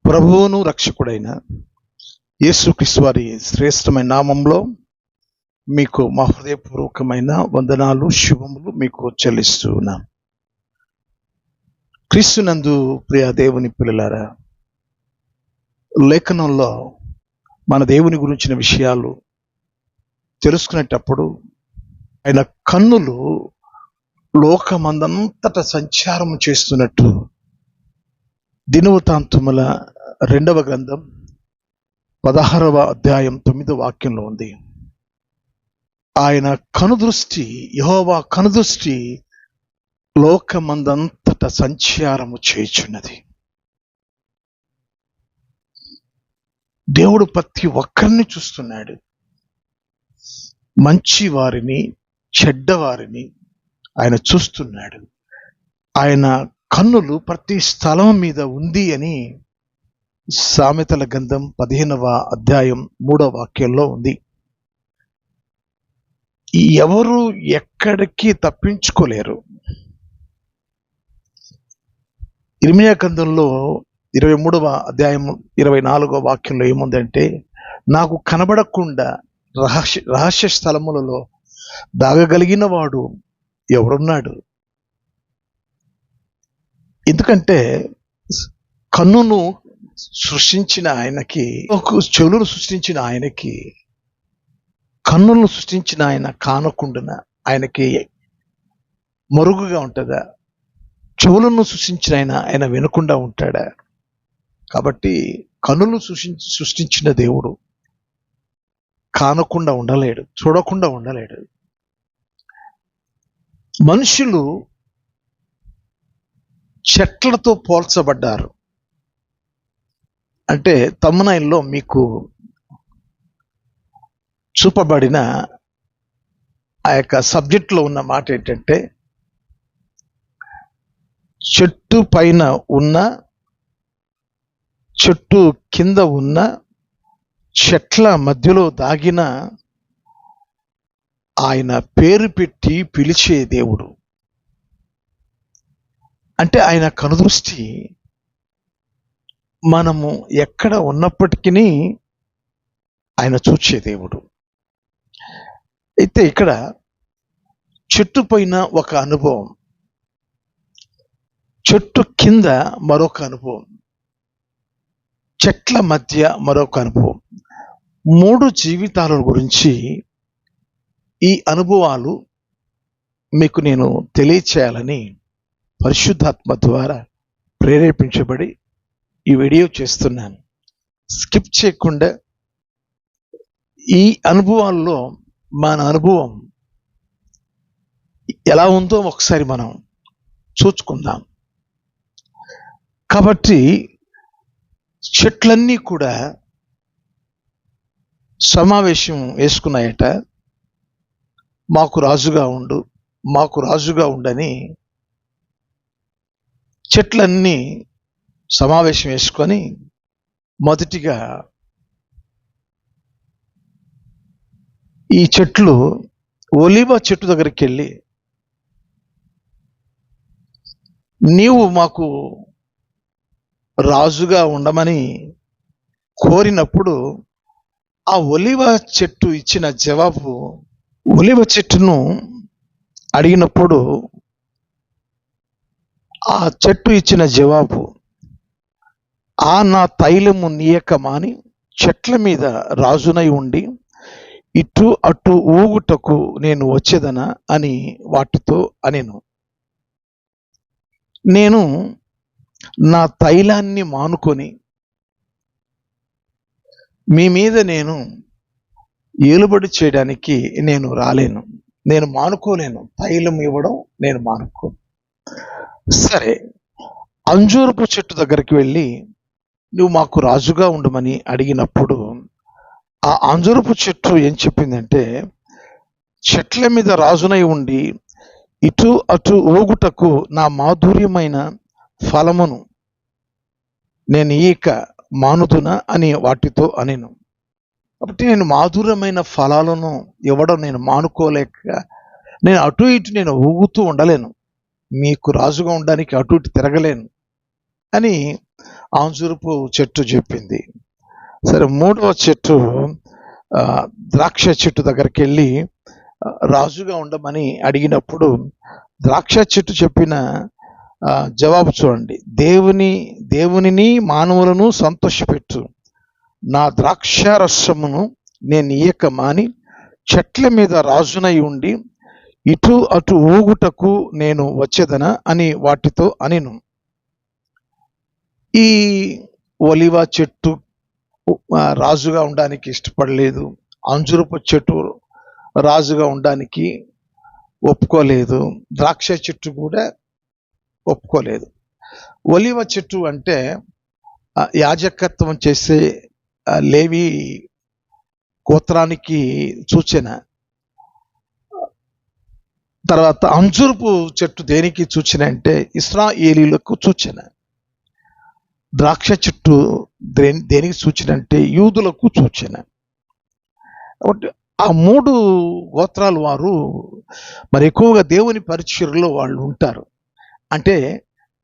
ప్రభువును రక్షకుడైన యేసుక్రీస్తు వారి శ్రేష్టమైన నామంలో మీకు మా హృదయపూర్వకమైన వందనాలు, శుభములు మీకు చెల్లిస్తూ ఉన్నాం. క్రీస్తునందు ప్రియ దేవుని పిల్లలారా, లేఖనంలో మన దేవుని గురించిన విషయాలు తెలుసుకునేటప్పుడు ఆయన కన్నులు లోకమందంతట సంచారం చేస్తున్నట్టు దినవృత్తాంతముల 2వ గ్రంథం 16వ అధ్యాయం 9వ వాక్యంలో ఉంది. ఆయన కనుదృష్టి, యెహోవా కనుదృష్టి లోకమందంతట సంచారము చేయుచున్నది. దేవుడు ప్రతి ఒక్కరిని చూస్తున్నాడు. మంచి వారిని, చెడ్డవారిని ఆయన చూస్తున్నాడు. ఆయన కన్నులు ప్రతి స్థలం మీద ఉంది అని సామెతల గ్రంథం 15వ అధ్యాయం 3వ వాక్యంలో ఉంది. ఎవరు ఎక్కడికి తప్పించుకోలేరు. ఇర్మీయా గ్రంథంలో 23వ అధ్యాయం 24వ వాక్యంలో ఏముందంటే, నాకు కనబడకుండా రహస్య స్థలములలో దాగగలిగిన వాడు ఎవరున్నాడు? ఎందుకంటే కన్నును సృష్టించిన ఆయనకి, చెవులను సృష్టించిన ఆయనకి, కన్నులను సృష్టించిన ఆయన కానకుండా ఆయనకి మరుగుగా ఉంటుందా? చెవులను సృష్టించిన ఆయన వినకుండా ఉంటాడా? కాబట్టి కన్నులను సృష్టించిన దేవుడు కానకుండా ఉండలేడు, చూడకుండా ఉండలేడు. మనుషులు చెట్లతో పోల్చబడ్డారు. అంటే తమ్మునైల్లో మీకు చూపబడిన ఆ యొక్క సబ్జెక్ట్లో ఉన్న మాట ఏంటంటే, చెట్టు పైన ఉన్న, చెట్టు కింద ఉన్న, చెట్ల మధ్యలో దాగిన ఆయన పేరు పెట్టి పిలిచే దేవుడు. అంటే ఆయన కనుదృష్టి మనము ఎక్కడ ఉన్నప్పటికీ ఆయన చూచే దేవుడు. అయితే ఇక్కడ చెట్టు పైన ఒక అనుభవం, చెట్టు కింద మరొక అనుభవం, చెట్ల మధ్య మరొక అనుభవం. 3 జీవితాల గురించి ఈ అనుభవాలు మీకు నేను తెలియచేయాలని పరిశుద్ధాత్మ ద్వారా ప్రేరేపించబడి ఈ వీడియో చేస్తున్నాను. స్కిప్ చేయకుండా ఈ అనుభవాల్లో మన అనుభవం ఎలా ఉందో ఒకసారి మనం చూసుకుందాం. కాబట్టి చెట్లన్నీ కూడా సమావేశం వేసుకున్నాయట. మాకు రాజుగా ఉండు, మాకు రాజుగా ఉండని చెట్లన్నీ సమావేశం వేసుకొని మొదటిగా ఈ చెట్లు ఒలీవ చెట్టు దగ్గరికి వెళ్ళి, నీవు మాకు రాజుగా ఉండమని కోరినప్పుడు ఆ ఒలీవ చెట్టు ఇచ్చిన జవాబు, ఒలీవ చెట్టును అడిగినప్పుడు ఆ చెట్టు ఇచ్చిన జవాబు, నా తైలము నీయక మాని చెట్ల మీద రాజునై ఉండి ఇటు అటు ఊగుటకు నేను వచ్చేదనా అని వాటితో అనెను. నేను నా తైలాన్ని మానుకొని మీ మీద నేను ఏలుబడి చేయడానికి నేను రాలేను, నేను మానుకోలేను. తైలం ఇవ్వడం నేను మానుకోను. సరే, అంజూరపు చెట్టు దగ్గరికి వెళ్ళి నువ్వు మాకు రాజుగా ఉండమని అడిగినప్పుడు ఆ అంజూరపు చెట్టు ఏం చెప్పిందంటే, చెట్ల మీద రాజునై ఉండి ఇటు అటు ఊగుటకు నా మాధుర్యమైన ఫలమును నేను ఈక మానుదునా అని వాటితో అనెను. కాబట్టి నేను మాధుర్యమైన ఫలాలను ఇవ్వడం నేను మానుకోలేక, నేను అటు ఇటు నేను ఊగుతూ ఉండలేను, మీకు రాజుగా ఉండడానికి అటు ఇటు తిరగలేను అని అంజూరపు చెట్టు చెప్పింది. సరే, మూడవ చెట్టు ద్రాక్ష చెట్టు దగ్గరికి వెళ్ళి రాజుగా ఉండమని అడిగినప్పుడు ద్రాక్ష చెట్టు చెప్పిన జవాబు చూడండి. దేవునిని మానవులను సంతోషపెట్టు, నా ద్రాక్ష రసమును నేను ఇయ్యక మాని చెట్ల మీద రాజునై ఉండి ఇటు అటు ఊగుటకు నేను వచ్చేదనా అని వాటితో అనిను. ఈ ఒలివ చెట్టు రాజుగా ఉండడానికి ఇష్టపడలేదు, అంజురపు చెట్టు రాజుగా ఉండడానికి ఒప్పుకోలేదు, ద్రాక్ష చెట్టు కూడా ఒప్పుకోలేదు. ఒలివ చెట్టు అంటే యాజకత్వం చేసే లేవి గోత్రానికి సూచన. తర్వాత అంజురపు చెట్టు దేనికి సూచన అంటే ఇశ్రాయేలీలకు సూచన. ద్రాక్ష చెట్టు దేనికి సూచన అంటే యూదులకు సూచన. ఆ మూడు గోత్రాలు వారు మరి ఎక్కువగా దేవుని పరిచర్యలో వాళ్ళు ఉంటారు. అంటే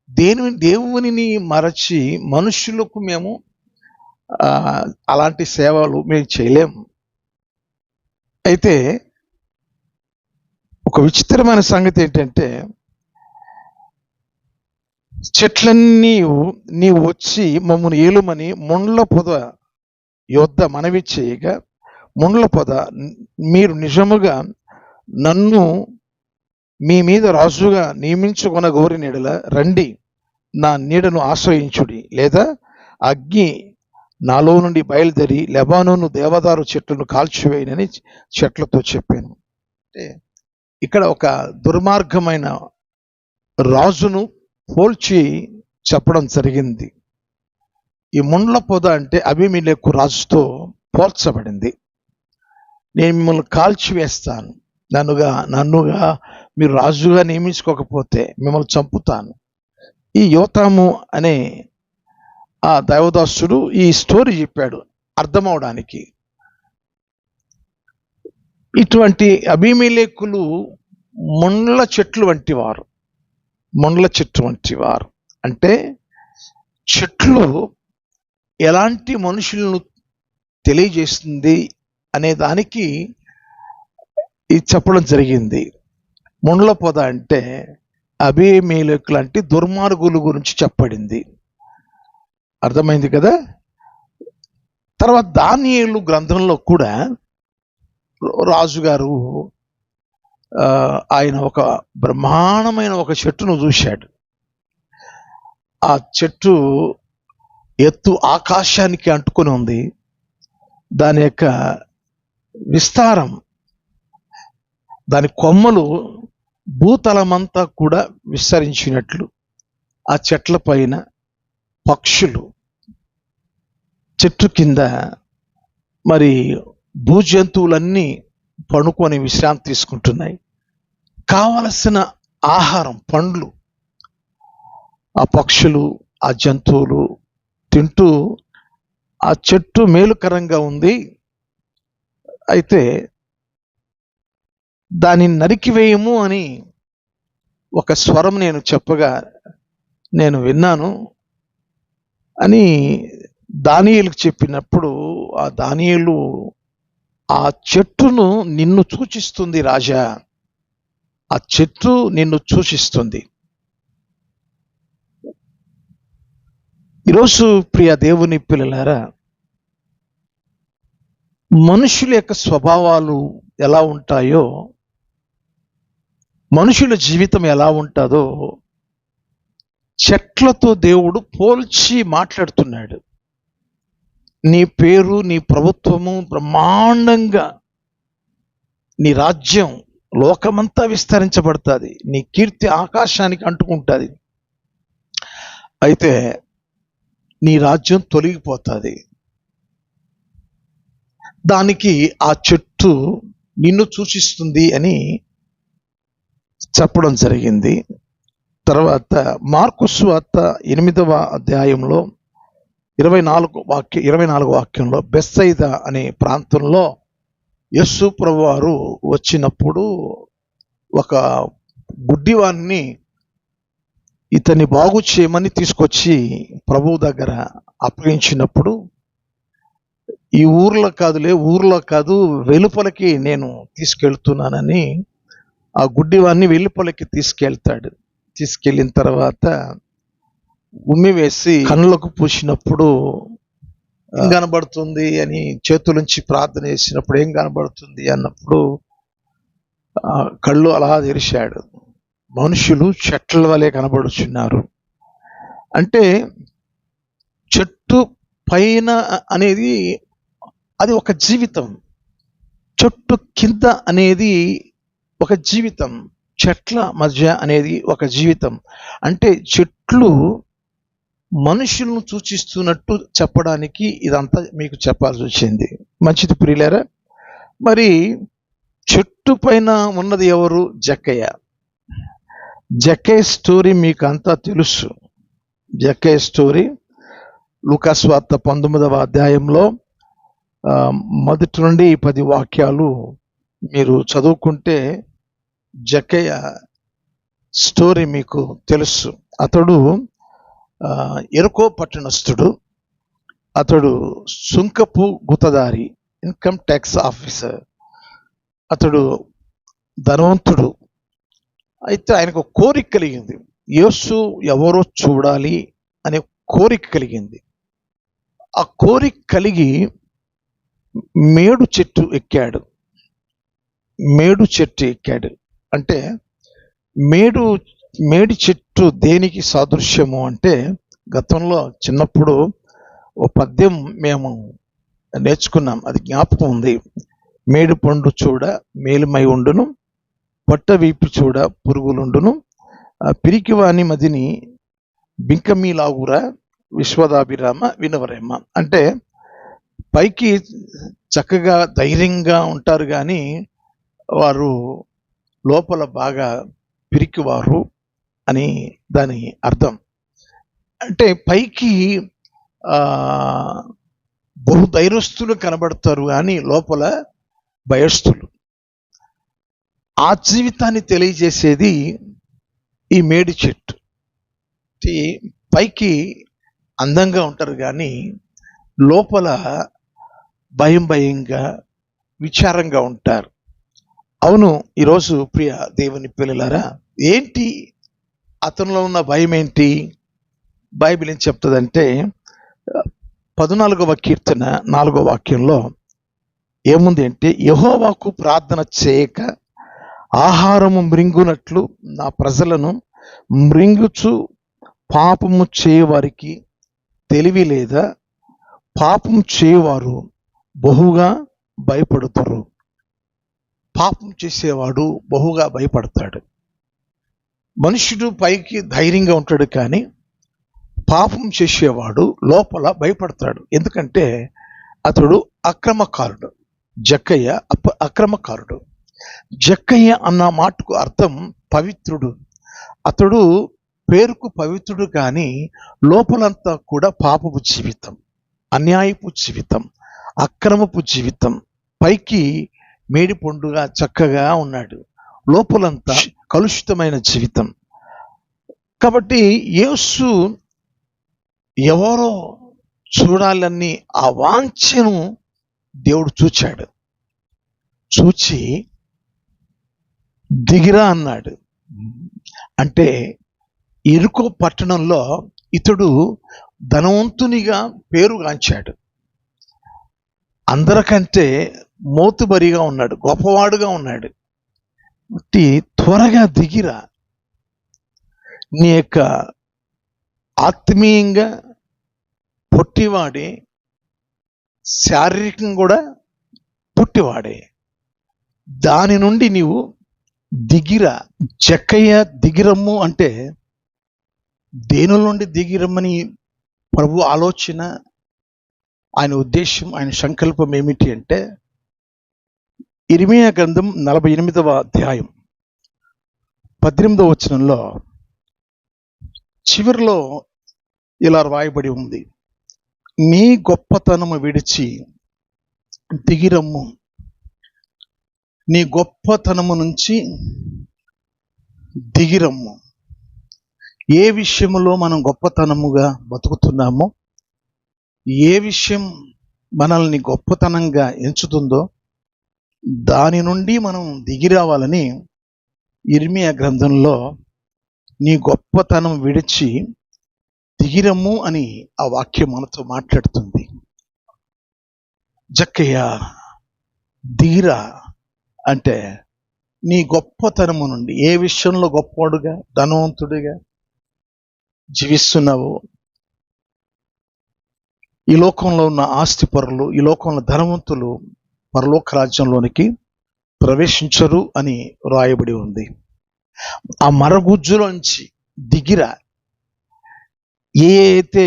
దేవునిని మరచి మనుషులకు మేము అలాంటి సేవలు మేము చేయలేము. అయితే ఒక విచిత్రమైన సంగతి ఏంటంటే, చెట్లన్నీ నీవు వచ్చి మమ్మల్ని ఏలుమని ముండ్ల పొద యొద్ద మనవి చేయగా, ముండ్ల పొద మీరు నిజముగా నన్ను మీ మీద రాజుగా నియమించుకొన గోరిన యెడల రండి, నా నీడను ఆశ్రయించుడి, లేదా అగ్ని నాలో నుండి బయలుదేరి లెబానోను దేవదారు చెట్లను కాల్చివేయనని చెట్లతో చెప్పాను. అంటే ఇక్కడ ఒక దుర్మార్గమైన రాజును పోల్చి చెప్పడం జరిగింది. ఈ ముండ్ల పొద అంటే అబీమెలెకు రాజుతో పోల్చబడింది. నేను మిమ్మల్ని కాల్చివేస్తాను, నన్నుగా మీరు రాజుగా నియమించుకోకపోతే మిమ్మల్ని చంపుతాను. ఈ యోతాము అనే ఆ దైవదాసుడు ఈ స్టోరీ చెప్పాడు అర్థమవడానికి. ఇటువంటి అబీమెలెకులు ముండ్ల చెట్లు వంటి వారు. ముండ్ల చెట్టు వంటి వారు అంటే చెట్లు ఎలాంటి మనుషులను తెలియజేస్తుంది అనే దానికి ఇది చెప్పడం జరిగింది. ముండ్ల పొద అంటే అబీమెలెకు లాంటి దుర్మార్గుల గురించి చెప్పబడింది. అర్థమైంది కదా. తర్వాత దానియేలు గ్రంథంలో కూడా రాజుగారు ఆయన ఒక బ్రహ్మాండమైన ఒక చెట్టును చూశాడు. ఆ చెట్టు ఎత్తు ఆకాశానికి అంటుకొని ఉంది. దాని యొక్క విస్తారం, దాని కొమ్మలు భూతలమంతా కూడా విస్తరించినట్లు, ఆ చెట్ల పైన పక్షులు, చెట్టు కింద మరి భూజంతువులన్నీ పడుకొని విశ్రాంతి తీసుకుంటున్నాయి. కావలసిన ఆహారం, పండ్లు ఆ పక్షులు, ఆ జంతువులు తింటూ ఆ చెట్టు మేలుకరంగా ఉంది. అయితే దానిని నరికివేయము అని ఒక స్వరం నేను చెప్పగా నేను విన్నాను అని దానియేలుకు చెప్పినప్పుడు, ఆ దానియేలు ఆ చెట్టును నిన్ను సూచిస్తుంది రాజా, ఆ చెట్టు నిన్ను సూచిస్తుంది. ఈరోజు ప్రియ దేవుని పిల్లలారా, మనుషుల యొక్క స్వభావాలు ఎలా ఉంటాయో, మనుషుల జీవితం ఎలా ఉంటుందో చెట్లతో దేవుడు పోల్చి మాట్లాడుతున్నాడు. నీ పేరు, నీ ప్రభుత్వము బ్రహ్మాండంగా, నీ రాజ్యం లోకమంతా విస్తరించబడుతుంది, నీ కీర్తి ఆకాశానికి అంటుకుంటుంది. అయితే నీ రాజ్యం తొలగిపోతుంది. దానికి ఆ చెట్టు నిన్ను సూచిస్తుంది అని చెప్పడం జరిగింది. తర్వాత మార్కు సువార్త 8వ అధ్యాయంలో 24 వాక్యంలో బెత్సయిదా అనే ప్రాంతంలో యేసు ప్రభువారు వచ్చినప్పుడు ఒక గుడ్డివాణ్ణి ఇతన్ని బాగు చేయమని తీసుకొచ్చి ప్రభువు దగ్గర అప్పగించినప్పుడు, ఈ ఊర్లో కాదు వెలుపలకి నేను తీసుకెళ్తున్నానని ఆ గుడ్డివాన్ని వెలుపలకి తీసుకెళ్తాడు. తీసుకెళ్ళిన తర్వాత ఉమ్మి వేసి కళ్ళకు పూసినప్పుడు ఏం కనబడుతుంది అని చేతులుంచి ప్రార్థన చేసినప్పుడు ఏం కనబడుతుంది అన్నప్పుడు కళ్ళు అలా తెరిచాడు. మనుషులు చెట్ల వలె కనబడుచున్నారు. అంటే చెట్టు పైన అనేది అది ఒక జీవితం, చెట్టు కింద అనేది ఒక జీవితం, చెట్ల మధ్య అనేది ఒక జీవితం. అంటే చెట్లు మనుషులను సూచిస్తున్నట్టు చెప్పడానికి ఇదంతా మీకు చెప్పాల్సి వచ్చింది. మంచిది ప్రియులారా. మరి చెట్టు పైన ఉన్నది ఎవరు? జక్కయ్య. జక్కయ్య స్టోరీ మీకు అంతా తెలుసు. జక్కయ్య స్టోరీ లూకాసు వార్త 19వ అధ్యాయంలో మొదటి నుండి 10 వాక్యాలు మీరు చదువుకుంటే జక్కయ్య స్టోరీ మీకు తెలుసు. అతడు ఎరుకో పట్టణస్థుడు. అతడు సుంకపు గుత్తదారి, ఇన్కమ్ ట్యాక్స్ ఆఫీసర్. అతడు ధనవంతుడు. అయితే ఆయనకు కోరిక కలిగింది, యేసు ఎవరో చూడాలి అనే కోరిక కలిగింది. ఆ కోరిక కలిగి మేడు చెట్టు ఎక్కాడు. అంటే మేడి చెట్టు దేనికి సాదృశ్యము అంటే, గతంలో చిన్నప్పుడు ఓ పద్యం మేము నేర్చుకున్నాం, అది జ్ఞాపకం ఉంది. మేడు పండు చూడ మేలుమై ఉండును, పొట్ట వీపి చూడ పురుగులుండును, పిరికివాని మదిని బింకమీలాగురా విశ్వదాభిరామ వినవరేమ. అంటే పైకి చక్కగా ధైర్యంగా ఉంటారు కానీ వారు లోపల బాగా పిరికివారు అని దాని అర్థం. అంటే పైకి బహు ధైర్యస్తులు కనబడతారు కానీ లోపల భయస్థులు. ఆ జీవితాన్ని తెలియజేసేది ఈ మేడి చెట్టు. పైకి అందంగా ఉంటారు కానీ లోపల భయంగా విచారంగా ఉంటారు. అవును, ఈరోజు ప్రియ దేవుని పిల్లలారా, ఏంటి అతనిలో ఉన్న భయం ఏంటి? బైబిల్ ఏం చెప్తుందంటే 14వ కీర్తన 4వ వాక్యంలో ఏముంది అంటే, యెహోవాకు ప్రార్థన చేయక ఆహారము మృంగునట్లు నా ప్రజలను మృంగుచు పాపము చేయవారికి తెలివి లేదా? పాపం చేయవారు బహుగా భయపడుతారు. పాపం చేసేవాడు బహుగా భయపడతాడు. మనుషుడు పైకి ధైర్యంగా ఉంటాడు కానీ పాపం చేసేవాడు లోపల భయపడతాడు. ఎందుకంటే అతడు అక్రమకారుడు. జక్కయ్య అక్రమకారుడు. జక్కయ్య అన్న మాటకు అర్థం పవిత్రుడు. అతడు పేరుకు పవిత్రుడు కానీ లోపలంతా కూడా పాపపు జీవితం, అన్యాయపు జీవితం, అక్రమపు జీవితం. పైకి మేడి పండుగా చక్కగా ఉన్నాడు, లోపలంతా కలుషితమైన జీవితం. కాబట్టి యేసు ఎవరో చూడాలని ఆ వాంఛను దేవుడు చూచాడు. చూచి దిగిరా అన్నాడు. అంటే ఎరుకో పట్టణంలో ఇతడు ధనవంతునిగా పేరుగాంచాడు. అందరికంటే మోతుబరిగా ఉన్నాడు, గొప్పవాడుగా ఉన్నాడు. త్వరగా దిగిరా, నీ యొక్క ఆత్మీయంగా పొట్టివాడే, శారీరకంగా కూడా పుట్టివాడే, దాని నుండి నీవు దిగిరా. జక్కయ్య దిగిరమ్ము అంటే దేని నుండి దిగిరమ్మని ప్రభు ఆలోచన, ఆయన ఉద్దేశం, ఆయన సంకల్పం ఏమిటి అంటే, ఇర్మీయా గ్రంథం 48వ అధ్యాయం 18వ వచనంలో చివరిలో ఇలా రాయబడి ఉంది, నీ గొప్పతనము విడిచి దిగిరమ్ము, నీ గొప్పతనము నుంచి దిగిరమ్ము. ఏ విషయంలో మనం గొప్పతనముగా బతుకుతున్నామో, ఏ విషయం మనల్ని గొప్పతనంగా ఎంచుతుందో దాని నుండి మనం దిగి రావాలని ఇర్మియా గ్రంథంలో నీ గొప్పతనం విడిచి దిగిరమ్ము అని ఆ వాక్యం మనతో మాట్లాడుతుంది. జక్కయ్య దిగిరా అంటే నీ గొప్పతనము నుండి, ఏ విషయంలో గొప్పవాడుగా ధనవంతుడిగా జీవిస్తున్నావు, ఈ లోకంలో ఉన్న ఆస్తిపరులు, ఈ లోకంలో ధనవంతులు పరలోక రాజ్యంలోనికి ప్రవేశించరు అని రాయబడి ఉంది. ఆ మరగుజ్జులోంచి దిగిరా. ఏ అయితే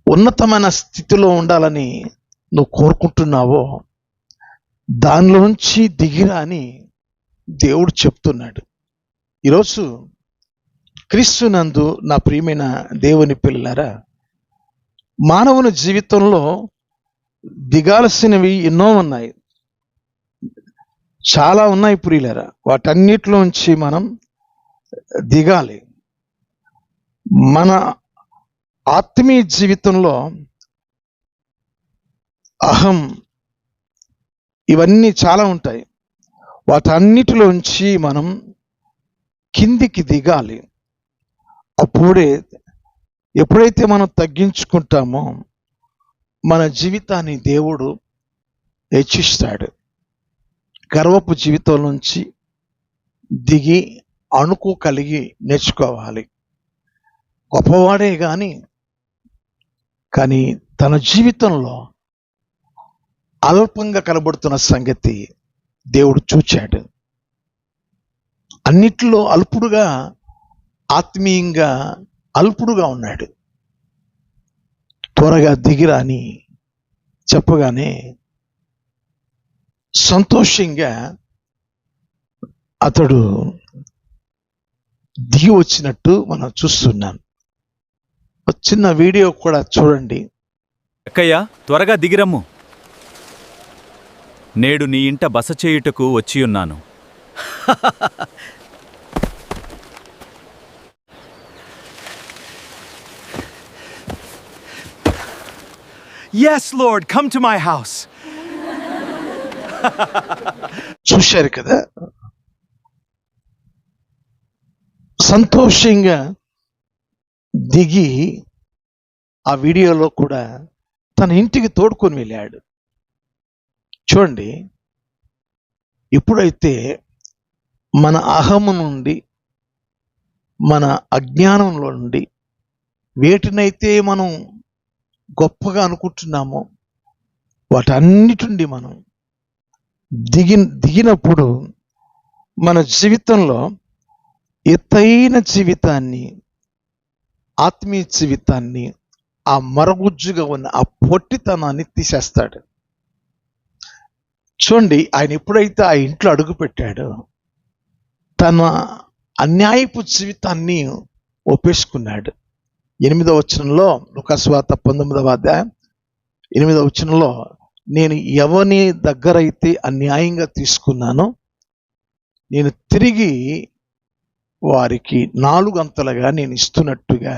ఉన్నతమైన స్థితిలో ఉండాలని నువ్వు కోరుకుంటున్నావో దానిలోంచి దిగిరా అని దేవుడు చెప్తున్నాడు. ఈరోజు క్రీస్తునందు నా ప్రియమైన దేవుని పిల్లలారా, మానవుని జీవితంలో దిగాల్సినవి ఎన్నో ఉన్నాయి, చాలా ఉన్నాయి ప్రియులారా. వాటన్నిటిలోంచి మనం దిగాలి. మన ఆత్మీయ జీవితంలో అహం ఇవన్నీ చాలా ఉంటాయి. వాటన్నిటిలోంచి మనం కిందికి దిగాలి. అప్పుడే ఎప్పుడైతే మనం తగ్గించుకుంటామో మన జీవితాన్ని దేవుడు హెచ్చిస్తాడు. గర్వపు జీవితం నుంచి దిగి అణుకు కలిగి నేర్చుకోవాలి. గొప్పవాడే కానీ తన జీవితంలో అల్పంగా కనబడుతున్న సంగతి దేవుడు చూచాడు. అన్నిట్లో అల్పుడుగా, ఆత్మీయంగా అల్పుడుగా ఉన్నాడు. త్వరగా దిగిరా అని చెప్పగానే సంతోషంగా అతడు దిగి వచ్చినట్టు మనం చూస్తున్నాం. చిన్న వీడియో కూడా చూడండి. అక్కయ్య, త్వరగా దిగిరమ్ము. నేడు నీ ఇంట బస చేయుటకు వచ్చియున్నాను. Yes, Lord, come to my house. చూశారు కదా, సంతోషంగా దిగి ఆ వీడియోలో కూడా తన ఇంటికి తోడుకొని వెళ్ళాడు. చూడండి, ఎప్పుడైతే మన అహము నుండి, మన అజ్ఞానంలో నుండి వేటినైతే మనం గొప్పగా అనుకుంటున్నామో వాటన్నిటి నుండి మనం దిగినప్పుడు మన జీవితంలో ఎత్తైన జీవితాన్ని, ఆత్మీయ జీవితాన్ని, ఆ మరగుజ్జుగా ఉన్న ఆ పొట్టితనాన్ని తీసేస్తాడు. చూడండి, ఆయన ఎప్పుడైతే ఆ ఇంట్లో అడుగు పెట్టాడో తన అన్యాయపు జీవితాన్ని ఒప్పేసుకున్నాడు. 8వ వచనంలో, లూకా సువార్త 19వ అధ్యాయం 8వ వచనంలో, నేను ఎవని దగ్గర అయితే అన్యాయంగా తీసుకున్నానో నేను తిరిగి వారికి 4 అంతలుగా నేను ఇస్తున్నట్టుగా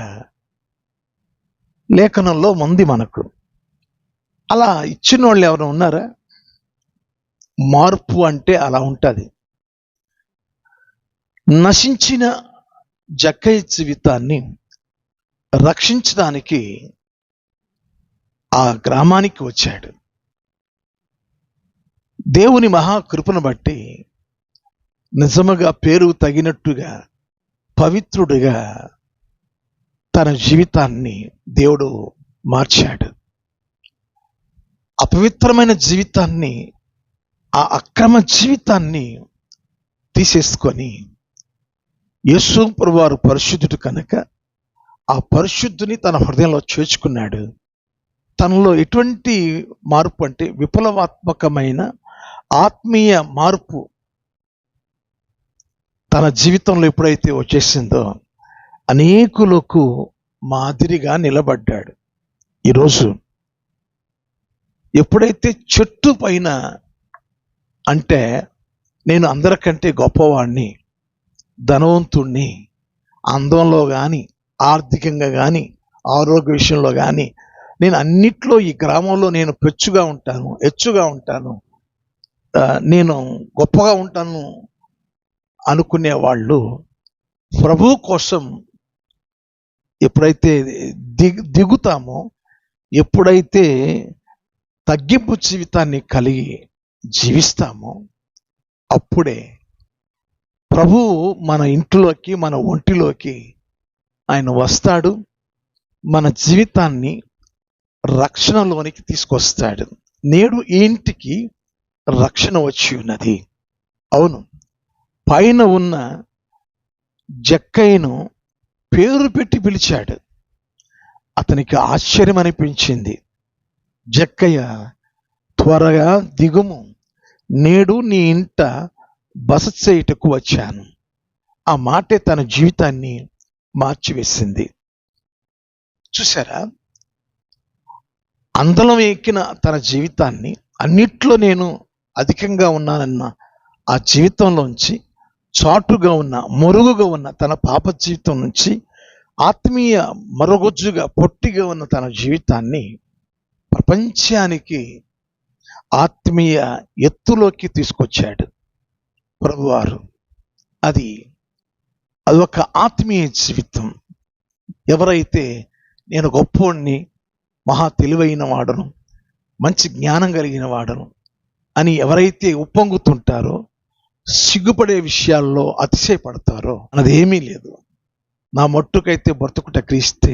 లేఖనంలో ఉంది మనకు. అలా ఇచ్చిన వాళ్ళు ఎవరు ఉన్నారా? మార్పు అంటే అలా ఉంటుంది. నశించిన జక్కయ్య జీవితాన్ని రక్షించడానికి ఆ గ్రామానికి వచ్చాడు. దేవుని మహాకృపను బట్టి నిజముగా పేరు తగినట్టుగా పవిత్రుడిగా తన జీవితాన్ని దేవుడు మార్చాడు. అపవిత్రమైన జీవితాన్ని, ఆ అక్రమ జీవితాన్ని తీసేసుకొని యేసు ప్రభువారు పరిశుద్ధుడు కనుక ఆ పరిశుద్ధుని తన హృదయంలో చేర్చుకున్నాడు. తనలో ఎటువంటి మార్పు అంటే విప్లవాత్మకమైన ఆత్మీయ మార్పు తన జీవితంలో ఎప్పుడైతే వచ్చేసిందో అనేకులకు మాదిరిగా నిలబడ్డాడు. ఈరోజు ఎప్పుడైతే చెట్టు పైన అంటే నేను అందరికంటే గొప్పవాణ్ణి, ధనవంతుణ్ణి, అందంలో కానీ, ఆర్థికంగా కానీ, ఆరోగ్య విషయంలో కానీ, నేను అన్నిట్లో ఈ గ్రామంలో నేను హెచ్చుగా ఉంటాను, నేను గొప్పగా ఉంటాను అనుకునే వాళ్ళు ప్రభు కోసం ఎప్పుడైతే దిగుతామో, ఎప్పుడైతే తగ్గింపు జీవితాన్ని కలిగి జీవిస్తామో, అప్పుడే ప్రభువు మన ఇంటిలోకి, మన ఒంటిలోకి ఆయన వస్తాడు, మన జీవితాన్ని రక్షణలోనికి తీసుకొస్తాడు. నేడు ఈ ఇంటికి రక్షణ వచ్చి ఉన్నది. అవును, పైన ఉన్న జక్కయ్యను పేరు పెట్టి పిలిచాడు. అతనికి ఆశ్చర్యం అనిపించింది. జక్కయ్య, త్వరగా దిగుము, నేడు నీ ఇంట బస చేయుటకు వచ్చాను. ఆ మాటే తన జీవితాన్ని మార్చివేసింది. చూసారా, అందలం ఎక్కిన తన జీవితాన్ని, అన్నిట్లో నేను అధికంగా ఉన్నానన్న ఆ జీవితంలోంచి, చాటుగా ఉన్న, మొరుగుగా ఉన్న తన పాప జీవితం నుంచి, ఆత్మీయ మరొగొజ్జుగా పొట్టిగా ఉన్న తన జీవితాన్ని ప్రపంచానికి ఆత్మీయ ఎత్తులోకి తీసుకొచ్చాడు ప్రభువారు. అది ఒక ఆత్మీయ జీవితం. ఎవరైతే నేను గొప్పోడిని, మహా తెలివైన వాడను, మంచి జ్ఞానం కలిగిన వాడను అని ఎవరైతే ఉప్పొంగుతుంటారో, సిగ్గుపడే విషయాల్లో అతిశయపడతారో, అన్నది ఏమీ లేదు. నా మట్టుకైతే బ్రతుకుట క్రీస్తే,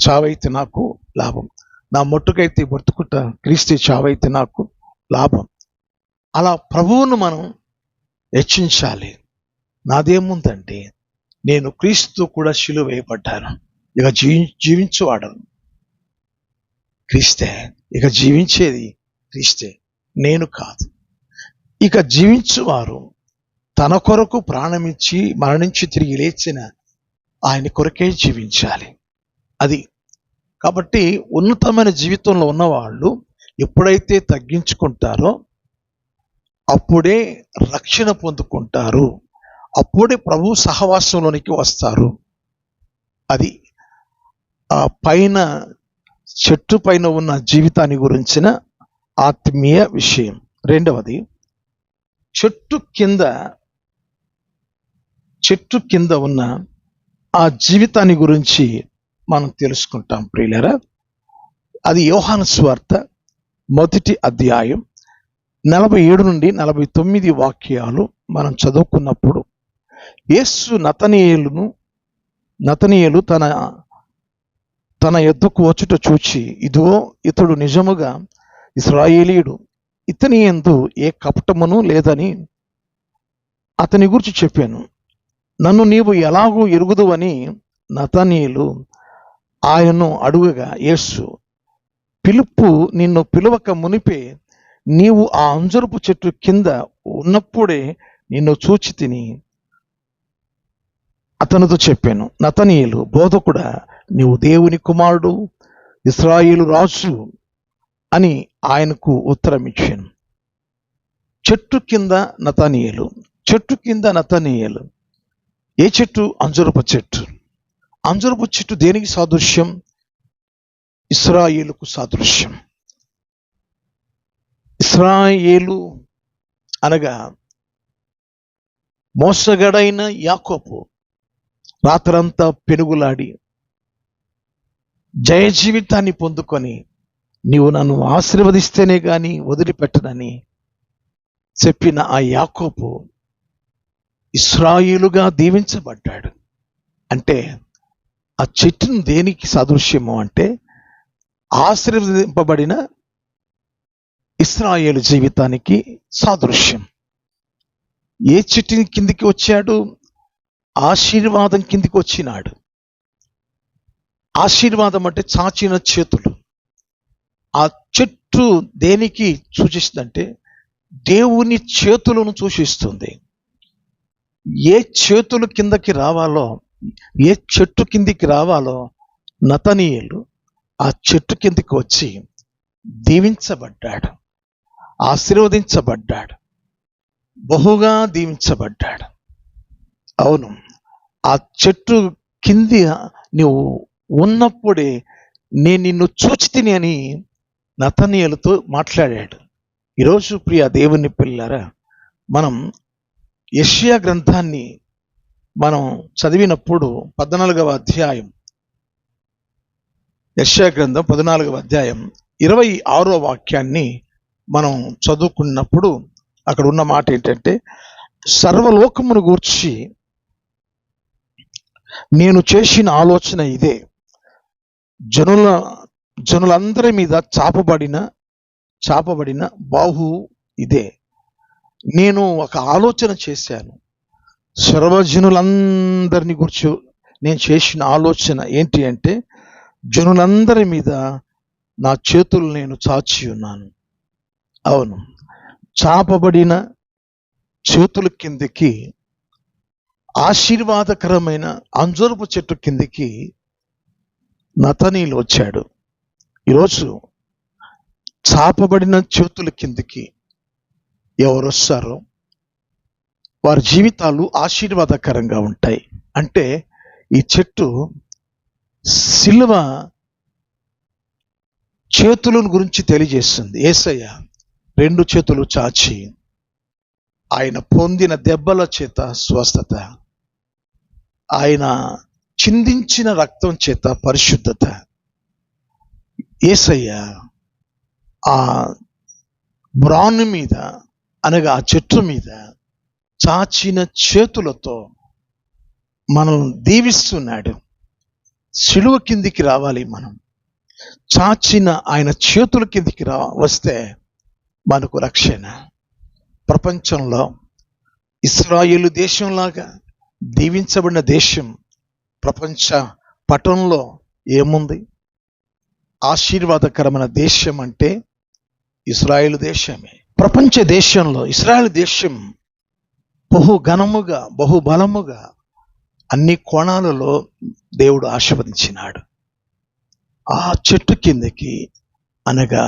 చావైతే నాకు లాభం. నా మట్టుకైతే బ్రతుకుట క్రీస్తే, చావైతే నాకు లాభం. అలా ప్రభువును మనం హెచ్చించాలి. నాదేముందంటే, నేను క్రీస్తు కూడా శిలువ వేయబడ్డాను, ఇక జీవించువాడను క్రీస్తే, ఇక జీవించేది క్రీస్తే, నేను కాదు. ఇక జీవించువారు తన కొరకు ప్రాణమిచ్చి మరణించి తిరిగి లేచిన ఆయన కొరకే జీవించాలి. అది కాబట్టి ఉన్నతమైన జీవితంలో ఉన్నవాళ్ళు ఎప్పుడైతే తగ్గించుకుంటారో అప్పుడే రక్షణ పొందుకుంటారు, అప్పుడే ప్రభు సహవాసంలోనికి వస్తారు. అది ఆ పైన చెట్టు పైన ఉన్న జీవితాన్ని గురించిన ఆత్మీయ విషయం. రెండవది, చెట్టు కింద ఉన్న ఆ జీవితాన్ని గురించి మనం తెలుసుకుంటాం ప్రియులారా. అది యోహాను సువార్త 1వ అధ్యాయం 47 నుండి 49 వాక్యాలు మనం చదువుకున్నప్పుడు, యేసు నతనీయేలు తన యొద్దకు వచ్చుట చూచి, ఇదిగో ఇతడు నిజముగా ఇశ్రాయేలీయుడు, ఇతని యందు ఏ కపటమును లేదని అతని గురించి చెప్పాను. నన్ను నీవు ఎలాగూ ఎరుగుదువని నతనీయేలు ఆయనను అడుగగా, యేసు, పిలుపు నిన్ను పిలువక మునిపే నీవు ఆ అంజరపు చెట్టు కింద ఉన్నప్పుడే నిన్ను చూచి తిని అతనితో చెప్పాను. నతనీయేలు, బోధకుడా, నీవు దేవుని కుమారుడు, ఇశ్రాయేలు రాజు అని ఆయనకు ఉత్తరం ఇచ్చాను. చెట్టు కింద నతనీయేలు. ఏ చెట్టు? అంజరపు చెట్టు. అంజరపు చెట్టు దేనికి సాదృశ్యం? ఇశ్రాయేలుకు సాదృశ్యం. ఇశ్రాయేలు అనగా మోసగాడైన యాకోబు రాత్రంతా పెనుగులాడి జయ జీవితాన్ని పొందుకొని, నీవు నన్ను ఆశీర్వదిస్తేనే గాని వదిలిపెట్టనని చెప్పిన ఆ యాకోబు ఇశ్రాయేలుగా దీవించబడ్డాడు. అంటే ఆ చెట్టును దేనికి సాదృశ్యము అంటే, ఆశీర్వదింపబడిన ఇశ్రాయేలు జీవితానికి సాదృశ్యం. ఏ చెట్టుని కిందికి వచ్చాడు? ఆశీర్వాదం కిందికి వచ్చినాడు. ఆశీర్వాదం అంటే చాచిన చేతులు. ఆ చెట్టు దేనికి సూచిస్తుందంటే, దేవుని చేతులను సూచిస్తుంది. ఏ చేతులు కిందకి రావాలో, ఏ చెట్టు కిందికి రావాలో నతనీయేలు ఆ చెట్టు కిందికి వచ్చి దీవించబడ్డాడు, ఆశీర్వదించబడ్డాడు, బహుగా దీవించబడ్డాడు. అవును, ఆ చెట్టు కింద నువ్వు ఉన్నప్పుడే నేను నిన్ను చూచితిని అని నతనీయులతో మాట్లాడాడు. ఈరోజు ప్రియ దేవుని పిల్లలారా, మనం యెషయా గ్రంథాన్ని మనం చదివినప్పుడు 14వ అధ్యాయం, యెషయా గ్రంథం 14వ అధ్యాయం 26వ వాక్యాన్ని మనం చదువుకున్నప్పుడు అక్కడ ఉన్న మాట ఏంటంటే, సర్వలోకమును గూర్చి నేను చేసిన ఆలోచన ఇదే, జనులందరి మీద చాపబడిన బాహు ఇదే. నేను ఒక ఆలోచన చేశాను, సర్వజనులందరిని గురించి నేను చేసిన ఆలోచన ఏంటి అంటే, జనులందరి మీద నా చేతులు నేను చాచి ఉన్నాను. అవును, చాపబడిన చేతుల కిందకి, ఆశీర్వాదకరమైన అంజూరపు చెట్టు కిందకి నతనీయులు వచ్చాడు. ఈరోజు చాపబడిన చేతుల కిందకి ఎవరు వస్తారో వారి జీవితాలు ఆశీర్వాదకరంగా ఉంటాయి. అంటే ఈ చెట్టు సిలువ చేతులను గురించి తెలియజేస్తుంది. యేసయ్య 2 చేతులు చాచి ఆయన పొందిన దెబ్బల చేత స్వస్థత, ఆయన చిందించిన రక్తం చేత పరిశుద్ధత. యేసయ్య ఆ బ్రాను మీద అనగా ఆ చెట్టు మీద చాచిన చేతులతో మనల్ని దీవిస్తున్నాడు. సిలువ కిందికి రావాలి మనం. చాచిన ఆయన చేతుల కిందికి వస్తే మనకు రక్షణ. ప్రపంచంలో ఇశ్రాయేలు దేశంలాగా దీవించబడిన దేశం ప్రపంచ పటంలో ఏముంది? ఆశీర్వాదకరమైన దేశం అంటే ఇశ్రాయేలు దేశమే. ప్రపంచ దేశంలో ఇశ్రాయేలు దేశం బహు ఘనముగా, బహుబలముగా అన్ని కోణాలలో దేవుడు ఆశీర్వదించినాడు. ఆ చెట్టు కిందకి అనగా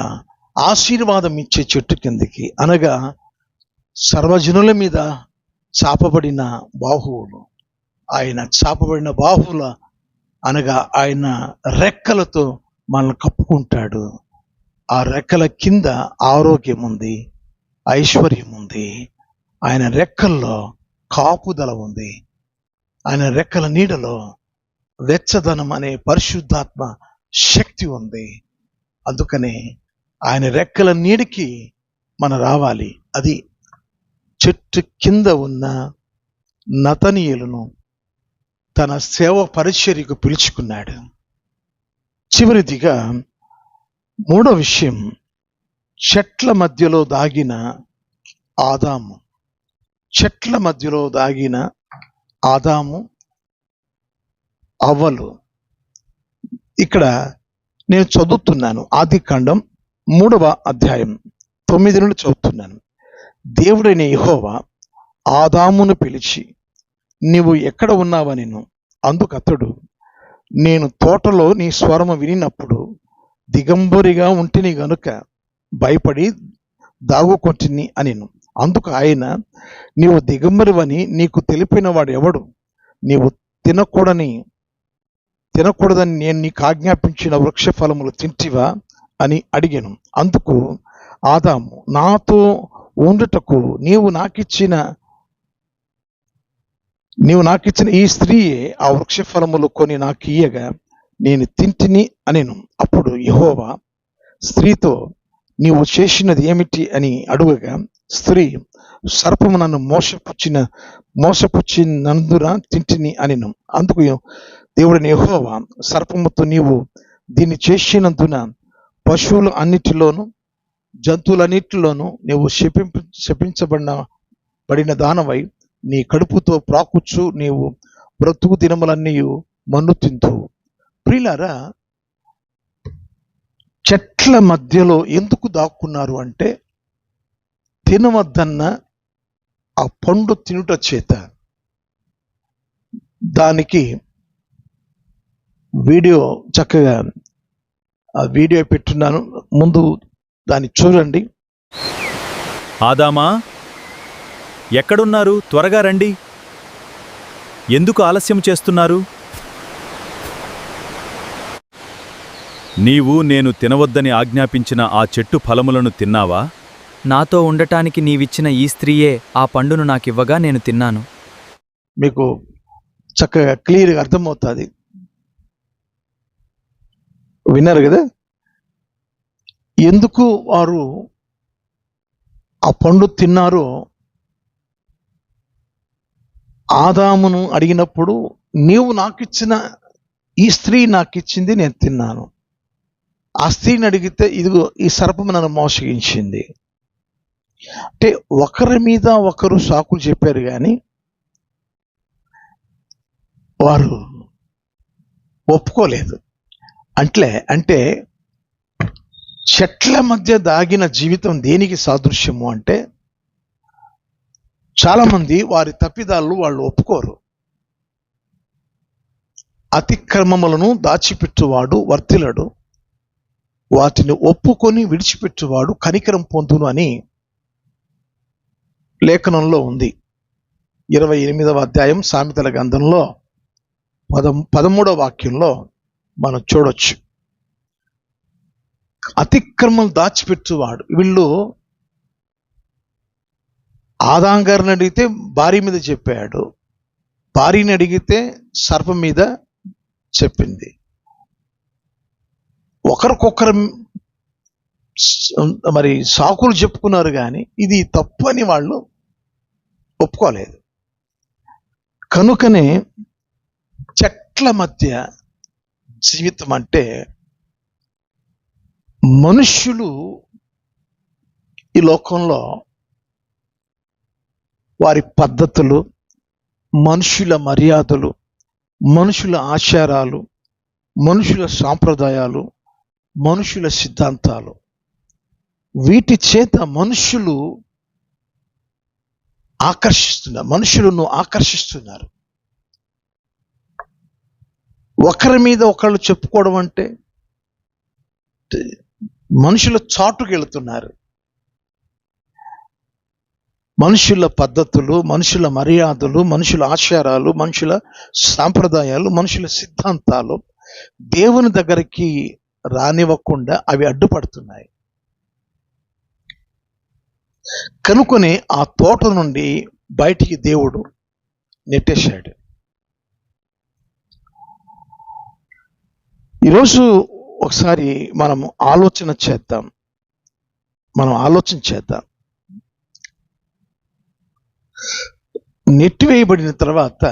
ఆశీర్వాదం ఇచ్చే చెట్టు కిందకి అనగా సర్వజనుల మీద చాపబడిన బాహువులు, ఆయన చాపబడిన బాహువుల అనగా ఆయన రెక్కలతో మనల్ని కప్పుకుంటాడు. ఆ రెక్కల కింద ఆరోగ్యం ఉంది, ఐశ్వర్యం ఉంది. ఆయన రెక్కల్లో కాపుదల ఉంది. ఆయన రెక్కల నీడలో వెచ్చదనం అనే పరిశుద్ధాత్మ శక్తి ఉంది. అందుకనే ఆయన రెక్కల నీడికి మనం రావాలి. అది చెట్టు కింద ఉన్న నతనీయులను తన సేవ పరిచర్యకు పిలుచుకున్నాడు. చివరిదిగా 3వ విషయం, చెట్ల మధ్యలో దాగిన ఆదాము. చెట్ల మధ్యలో దాగిన ఆదాము, అవ్వలు. ఇక్కడ నేను చదువుతున్నాను, ఆదికాండం 3వ అధ్యాయం 9 నుండి చదువుతున్నాను. దేవుడైన యెహోవా ఆదామును పిలిచి, నీవు ఎక్కడ ఉన్నావనెను. అందుకు అతడు, నేను తోటలో నీ స్వరము వినినప్పుడు దిగంబరిగా ఉంటిని గనుక భయపడి దాగుకొంటిని అనెను. అందుకు ఆయన, నీవు దిగంబరివని నీకు తెలిపిన వాడు ఎవడు? నీవు తినకూడదని నేను నీకు ఆజ్ఞాపించిన వృక్ష ఫలములు తింటివా అని అడిగాను. అందుకు ఆదాము, నాతో ఉండుటకు నీవు నాకిచ్చిన ఈ స్త్రీయే ఆ వృక్ష ఫలములు కొని నాకు ఇయ్యగా నేను తింటిని అనెను. అప్పుడు యెహోవా స్త్రీతో, నీవు చేసినది ఏమిటి అని అడుగగా, స్త్రీ, సర్పము నన్ను మోసపుచ్చినందున తింటిని అనెను. అందుకు దేవుడైన యెహోవా సర్పముతో, నీవు దీన్ని చేసినందున పశువులు అన్నిటిలోను జంతువులన్నిటిలోనూ నీవు శపించబడిన దానవై నీ కడుపుతో ప్రాకుచ్చు నీవు బ్రతుకు దినములన్నీ మన్ను తిందువు. ప్రియులారా, చెట్ల మధ్యలో ఎందుకు దాక్కున్నారు అంటే, తినవద్దన్న ఆ పండు తినుట చేత. దానికి చక్కగా ఆ వీడియో పెట్టున్నాను, ముందు దాన్ని చూడండి. ఆదామా, ఎక్కడున్నారు? త్వరగా రండి. ఎందుకు ఆలస్యం చేస్తున్నారు? నీవు నేను తినవద్దని ఆజ్ఞాపించిన ఆ చెట్టు ఫలములను తిన్నావా? నాతో ఉండటానికి నీవిచ్చిన ఈ స్త్రీయే ఆ పండును నాకివ్వగా నేను తిన్నాను. మీకు చక్కగా క్లియర్గా అర్థమవుతుంది. విన్నారు కదా, ఎందుకు వారు ఆ పండు తిన్నారో. ఆదామును అడిగినప్పుడు నీవు నాకిచ్చిన ఈ స్త్రీ నాకిచ్చింది, నేను తిన్నాను. ఆ స్త్రీని అడిగితే ఇదిగో ఈ సర్పము నన్ను మోసగించింది. అంటే ఒకరి మీద ఒకరు సాకులు చెప్పారు కానీ వారు ఒప్పుకోలేదు. అంటే చెట్ల మధ్య దాగిన జీవితం దేనికి సాదృశ్యము అంటే, చాలామంది వారి తప్పిదాలు వాళ్ళు ఒప్పుకోరు. అతిక్రమములను దాచిపెట్టువాడు వర్తిలడు, వాటిని ఒప్పుకొని విడిచిపెట్టువాడు కనికరం పొందును అని లేఖనంలో ఉంది. 28వ అధ్యాయం సామెతల గ్రంథంలో 13వ వాక్యంలో మనం చూడొచ్చు. అతిక్రమం దాచిపెట్టువాడు. వీళ్ళు ఆదాం గారిని అడిగితే భార్య మీద చెప్పాడు, భార్యని అడిగితే సర్పం మీద చెప్పింది. ఒకరికొకరు మరి సాకులు చెప్పుకున్నారు కానీ ఇది తప్పు అని వాళ్ళు ఒప్పుకోలేదు. కనుకనే చెట్ల మధ్య జీవితం అంటే మనుష్యులు ఈ లోకంలో వారి పద్ధతులు, మనుషుల మర్యాదలు, మనుషుల ఆచారాలు, మనుషుల సాంప్రదాయాలు, మనుషుల సిద్ధాంతాలు, వీటి చేత మనుషులను ఆకర్షిస్తున్నారు. ఒకరి మీద ఒకళ్ళు చెప్పుకోవడం అంటే మనుషుల చాటుకు వెళుతున్నారు. మనుషుల పద్ధతులు, మనుషుల మర్యాదలు, మనుషుల ఆచారాలు, మనుషుల సాంప్రదాయాలు, మనుషుల సిద్ధాంతాలు దేవుని దగ్గరికి రానివ్వకుండా అవి అడ్డుపడుతున్నాయి. కనుకొని ఆ తోట నుండి బయటికి దేవుడు నెట్టేశాడు. ఈరోజు ఒకసారి మనం ఆలోచన చేద్దాం. నెట్టివేయబడిన తర్వాత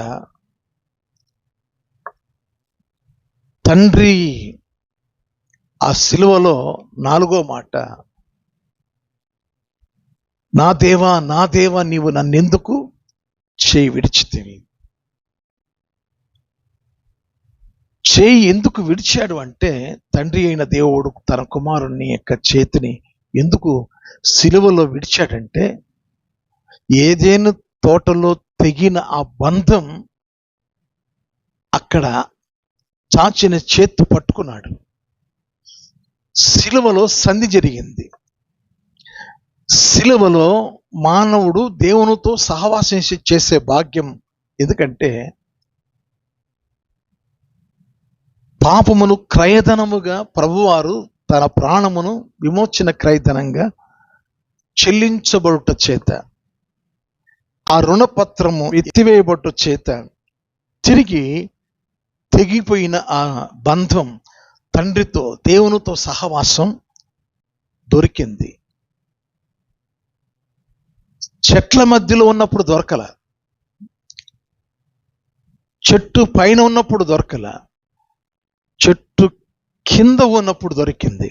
తండ్రి ఆ సిలువలో 4వ మాట, నా దేవా నా దేవా నీవు నన్నెందుకు చేయి విడిచితివి. చేయి ఎందుకు విడిచాడు అంటే, తండ్రి అయిన దేవుడు తన కుమారుని యొక్క చేతిని ఎందుకు సిలువలో విడిచాడంటే, ఏదేను తోటలో తెగిన ఆ బంధం అక్కడ చాచిన చేత్తు పట్టుకున్నాడు. సిలువలో సంధి జరిగింది. సిలువలో మానవుడు దేవునితో సహవాసం చేసే భాగ్యం. ఎందుకంటే పాపమును క్రయధనముగా ప్రభువారు తన ప్రాణమును విమోచన క్రయధనంగా చెల్లించబడుట చేత, ఆ రుణపత్రము ఎత్తివేయబడుట చేత తిరిగి తెగిపోయిన ఆ బంధం, తండ్రితో దేవునితో సహవాసం దొరికింది. చెట్ల మధ్యలో ఉన్నప్పుడు దొరకల, చెట్టు పైన ఉన్నప్పుడు దొరకల, చెట్టు కింద ఉన్నప్పుడు దొరికింది.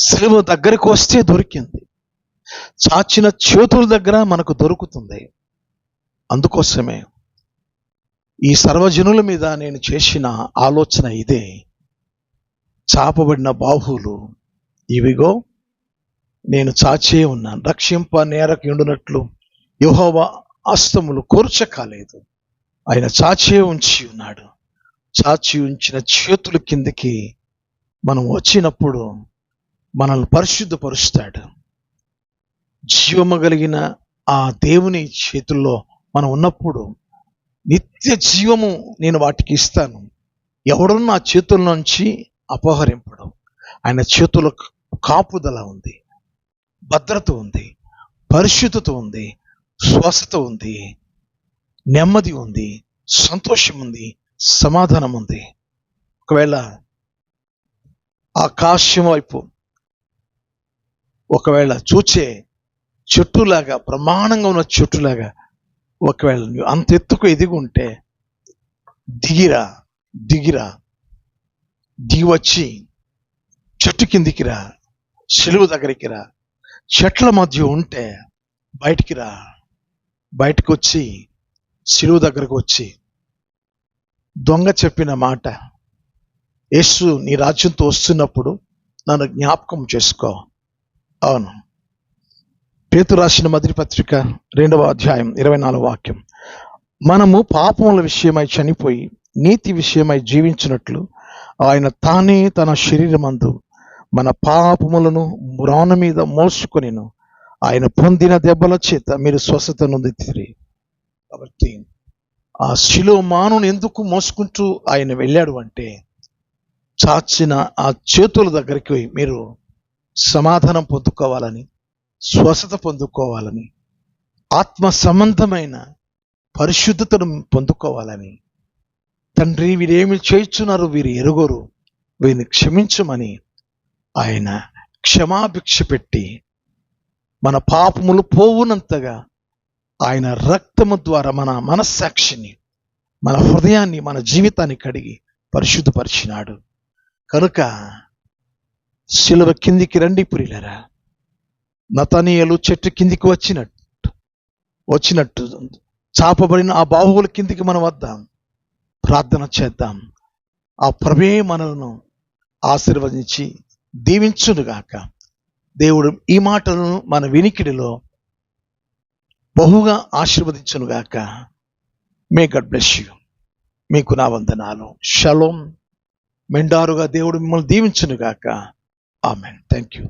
సిలువ దగ్గరికి వస్తే దొరికింది. చాచిన చేతుల దగ్గర మనకు దొరుకుతుంది. అందుకోసమే ఈ సర్వజనుల మీద నేను చేసిన ఆలోచన ఇదే. చాపబడిన బాహువులు ఇవిగో నేను చాచే ఉన్నాను, రక్షింప నేరకు ఎండునట్లు యెహోవా హస్తములు కూర్చకాలేదు, ఆయన చాచే ఉంచి ఉన్నాడు. చాచి ఉంచిన చేతుల కిందకి మనం వచ్చినప్పుడు మనల్ని పరిశుద్ధపరుస్తాడు. జీవము కలిగిన ఆ దేవుని చేతుల్లో మనం ఉన్నప్పుడు నిత్య జీవము నేను వాటికి ఇస్తాను. ఎవడు నా చేతుల నుంచి అపహరింపడు. ఆయన చేతుల కాపుదల ఉంది, భద్రత ఉంది, పరిశుద్ధత ఉంది, స్వస్థత ఉంది, నెమ్మది ఉంది, సంతోషం ఉంది, సమాధానం ఉంది. ఒకవేళ ఆకాశం వైపు ఒకవేళ చూచే చెట్టులాగా, ప్రమాణంగా ఉన్న చెట్టులాగా ఒకవేళ నువ్వు అంత ఎత్తుకు ఎదిగి ఉంటే దిగిరా, దిగి వచ్చి చెట్టు కిందికి రా, సిలువ దగ్గరికి రా. చెట్ల మధ్య ఉంటే బయటికి రా, బయటకు వచ్చి సిలువ దగ్గరకు వచ్చి దొంగ చెప్పిన మాట, యేసు నీ రాజ్యంతో వస్తున్నప్పుడు నన్ను జ్ఞాపకం చేసుకో. అవును, పేతురు రాసిన మొదటి పత్రిక 2వ అధ్యాయం 24వ వాక్యం, మనము పాపముల విషయమై చనిపోయి నీతి విషయమై జీవించినట్లు ఆయన తానే తన శరీరమందు మన పాపములను మ్రాను మీద మోసుకొనిను, ఆయన పొందిన దెబ్బల చేత మీరు స్వస్థత నొందితిరి. కాబట్టి ఆ శిలువ మానును ఎందుకు మోసుకుంటూ ఆయన వెళ్ళాడు అంటే, చాచిన ఆ చేతుల దగ్గరికి మీరు సమాధానం పొందుకోవాలని, స్వస్థత పొందుకోవాలని, ఆత్మ సంబంధమైన పరిశుద్ధతను పొందుకోవాలని, తండ్రి వీరేమి చేయుచున్నారు, వీరు ఎరుగరు, వీరిని క్షమించమని ఆయన క్షమాభిక్ష పెట్టి మన పాపములు పోవునంతగా ఆయన రక్తము ద్వారా మన మనస్సాక్షిని, మన హృదయాన్ని, మన జీవితాన్ని కడిగి పరిశుద్ధపరిచినాడు. కనుక సిలువ కిందికి రండి ప్రియులారా. నతనీయులు చెట్టు కిందికి వచ్చినట్టు చాపబడిన ఆ బాహువుల కిందికి మనం వద్దాం, ప్రార్థన చేద్దాం. ఆ ప్రభే మనలను ఆశీర్వదించి దీవించునుగాక. దేవుడు ఈ మాటలను మన వినికిడిలో బహుగా ఆశీర్వదించునుగాక. May God bless you. మీకు నా వందనాలు. షలోం. మెండారుగా దేవుడు మిమ్మల్ని దీవించునుగాక. ఆమెన్. Thank you.